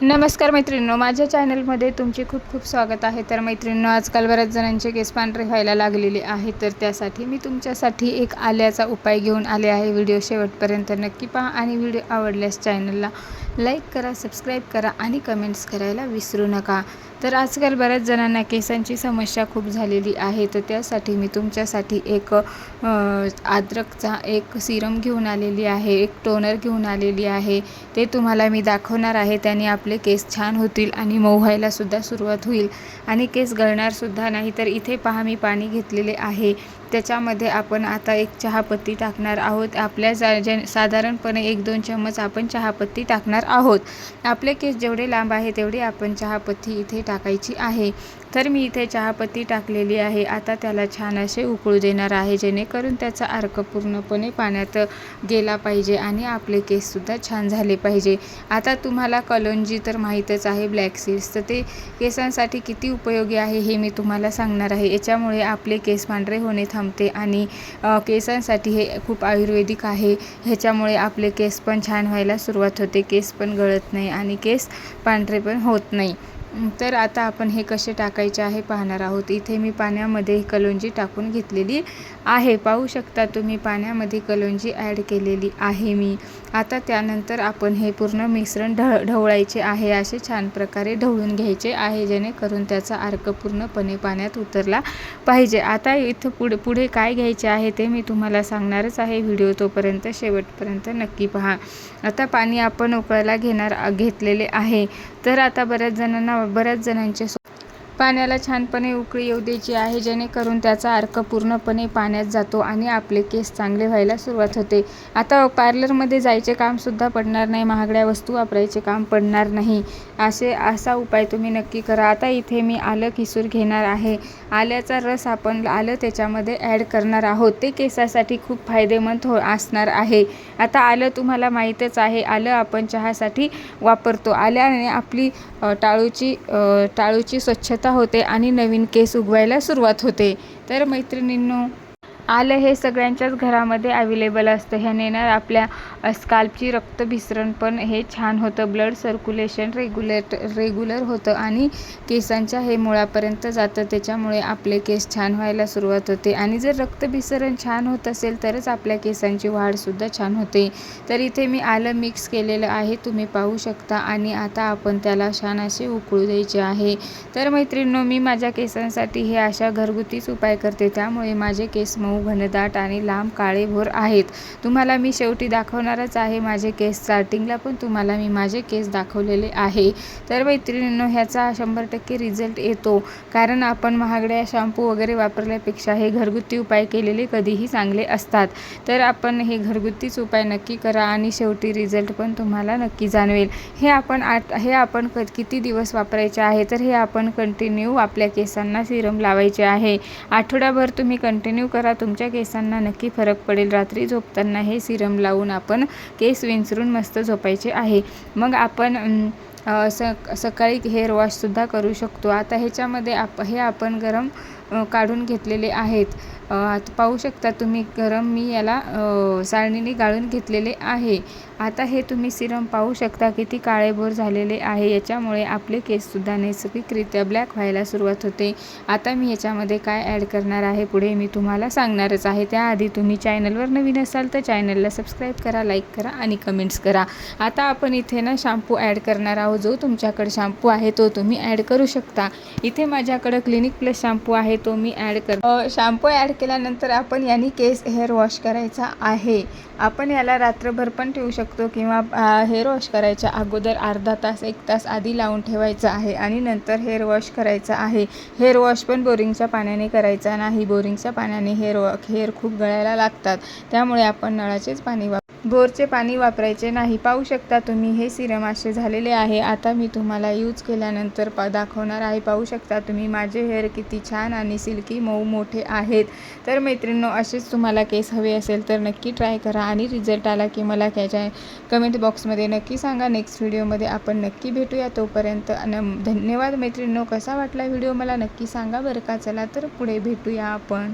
नमस्कार मैत्रिणींनो, माझ्या चॅनलमध्ये तुमचे खूप खूप स्वागत आहे। तर मैत्रिणींनो, आजकाल बऱ्याच जणांचे केस पांढरे व्हायला लागलेले आहेत, तर त्यासाठी मी तुमच्यासाठी एक आल्याचा उपाय घेऊन आले आहे। व्हिडिओ शेवटपर्यंत नक्की पहा आणि व्हिडिओ आवडल्यास चॅनलला लाईक करा, सबस्क्राईब करा आणि कमेंट्स करायला विसरू नका। तर आजकाल बऱ्याच जणांना केसांची समस्या खूप झालेली आहे, तर त्यासाठी मी तुमच्यासाठी एक अद्रकचा एक सिरम घेऊन आलेली आहे, एक टोनर घेऊन आलेली आहे। ते तुम्हाला मी दाखवणार आहे। त्याने आपले केस छान होतील आणि मऊ व्हायला सुद्धा सुरुवात होईल आणि केस गळणार सुद्धा नाही। तर इथे पहा, मी पाणी घेतलेले आहे, त्याच्यामध्ये आपण आता एक चहापत्ती टाकणार आहोत। आपल्या साधारणपणे 1-2 चम्मच आपण चहापत्ती टाकणार आहोत। आपले केस जेवढे लांब आहे तेवढी आपण चहापत्ती इथे टाकायची आहे। तर मी इथे चहापत्ती टाकलेली आहे। आता त्याला छान असे उकळू देणार आहे, जेणेकरून त्याचा अर्क पूर्णपणे पाण्यात गेला पाहिजे आणि आपले केससुद्धा छान झाले पाहिजे। आता तुम्हाला कलोंजी तर माहीतच आहे, ब्लॅक सीड्स, तर ते केसांसाठी किती उपयोगी आहे हे मी तुम्हाला सांगणार आहे। याच्यामुळे आपले केस पांढरे होणे थांबते आणि केसांसाठी हे खूप आयुर्वेदिक आहे। ह्याच्यामुळे आपले केस पण छान व्हायला सुरुवात होते, केस पण गळत नाही आणि केस पांढरे पण होत नाही। तर आता आपण हे कसे टाकायचे आहे पाहणार आहोत। इथे मी पाण्यामध्ये कलोंजी टाकून घेतलेली आहे, पाहू शकता तुम्ही, पाण्यामध्ये कलोंजी ॲड केलेली आहे मी। आता त्यानंतर आपण हे पूर्ण मिश्रण ढवळायचे आहे, असे छान प्रकारे ढवळून घ्यायचे आहे, जेणेकरून त्याचा अर्क पूर्णपणे पाण्यात उतरला पाहिजे। आता इथं पुढे काय घ्यायचे आहे ते मी तुम्हाला सांगणारच आहे। व्हिडिओ तोपर्यंत शेवटपर्यंत नक्की पहा। आता पाणी आपण उकळायला घेतलेले आहे। तर आता बऱ्याच जणांचे पाण्याला छानपणे उकळी येऊ द्यायची आहे, जेणेकरून त्याचा अर्क पूर्णपणे पाण्यात जातो आणि आपले केस चांगले व्हायला सुरुवात होते। आता पार्लरमध्ये जायचे कामसुद्धा पडणार नाही, महागड्या वस्तू वापरायचे काम पडणार नाही। असा उपाय तुम्ही नक्की करा। आता इथे मी आलं किसूर घेणार आहे। आल्याचा रस आपण आलं त्याच्यामध्ये ॲड करणार आहोत, ते केसासाठी खूप फायदेमंद असणार आहे। आता आलं तुम्हाला माहीतच आहे, आलं आपण चहासाठी वापरतो। आल्याने आपली टाळूची स्वच्छता होते आणि नवीन केस उगवायला सुरुवात होते। तर मैत्रिणींनो, आलं हे सगळ्यांच्याच घरामध्ये अवेलेबल असतं। ह्याने ना आपल्या स्काल्पची रक्तभिसरण पण हे छान होतं, ब्लड सर्क्युलेशन रेग्युलर होतं आणि केसांच्या हे मुळापर्यंत जातं। त्याच्यामुळे आपले केस छान व्हायला सुरुवात होते आणि जर रक्तभिसरण छान होत असेल तरच आपल्या केसांची वाढसुद्धा छान होते। तर इथे मी आलं मिक्स केलेलं आहे, तुम्ही पाहू शकता, आणि आता आपण त्याला छान असे उकळू द्यायचे आहे। तर मैत्रिणींनो, मी माझ्या केसांसाठी हे अशा घरगुतीच उपाय करते, त्यामुळे माझे केस मऊ, घनदाट आणि लांब काळेभोर आहेत। तुम्हाला मी शेवटी दाखवणारच आहे माझे केस, स्टार्टिंगला पण तुम्हाला मी माझे केस दाखवलेले आहे। तर मैत्रिणींनो, ह्याचा 100% रिझल्ट येतो, कारण आपण महागड्या शॅम्पू वगैरे वापरल्यापेक्षा हे घरगुती उपाय केलेले कधीही चांगले असतात। तर आपण हे घरगुतीच उपाय नक्की करा आणि शेवटी रिझल्ट पण तुम्हाला नक्की जाणवेल। हे आपण किती दिवस वापरायचे आहे, तर हे आपण कंटिन्यू आपल्या केसांना सिरम लावायचे आहे। आठवडाभर तुम्ही कंटिन्यू करा, तुमच्या केसांना नक्की फरक पडेल। रात्री झोपताना हे सिरम लावून आपण केस विंचरून मस्त झोपायचे आहे। मग आपण सकाळी हेअर वॉशसुद्धा करू शकतो। आता ह्याच्यामध्ये हे आपण गरम काढून घेतलेले आहेत, पाहू शकता तुम्ही, गरम मी याला चाळणीने गाळून घेतलेले आहे। आता हे तुम्ही सिरम पाहू शकता किती काळेभोर झालेले आहे। याच्यामुळे आपले केससुद्धा नैसर्गिकरित्या ब्लॅक व्हायला सुरुवात होते। आता मी याच्यामध्ये काय ॲड करणार आहे पुढे मी तुम्हाला सांगणारच आहे। त्याआधी तुम्ही चॅनलवर नवीन असाल तर चॅनलला सबस्क्राईब करा, लाईक करा आणि कमेंट्स करा। आता आपण इथे ना शॅम्पू ॲड करणार आहोत। जो तुमच्याकडे शॅम्पू आहे तो तुम्ही ॲड करू शकता। इथे माझ्याकडे क्लिनिक प्लस शॅम्पू आहे, तो मी शॅम्पू ॲड केल्यानंतर आपण याने हेअर वॉश करायचा आहे। आपण याला रात्रभर पण ठेवू शकतो किंवा हेअर वॉश करायच्या अगोदर अर्धा तास 1 तास आधी लावून ठेवायचं आहे आणि नंतर हेअर वॉश करायचा आहे। हेअर वॉश पण बोरिंगच्या पाण्याने करायचा नाही, बोरिंगच्या पाण्याने हेअर खूप गळायला लागतात, त्यामुळे आपण नळाचेच पाणी बोरचे पाणी वापरायचे नाही। पाहू शकता तुम्ही, हे सिरम असे झालेले आहे। आता मी तुम्हाला यूज केल्यानंतर दाखवणार आहे। पाहू शकता तुम्ही माझे हेअर किती छान आणि सिल्की मऊ मोठे आहेत। तर मैत्रिणींनो, असेच तुम्हाला केस हवे असेल तर नक्की ट्राय करा आणि रिझल्ट आला की मला कमेंट बॉक्समध्ये नक्की सांगा। नेक्स्ट व्हिडिओमध्ये आपण नक्की भेटूया, तोपर्यंत धन्यवाद मैत्रिणींनो। कसा वाटला व्हिडिओ मला नक्की सांगा बरं का। चला तर पुढे भेटूया आपण।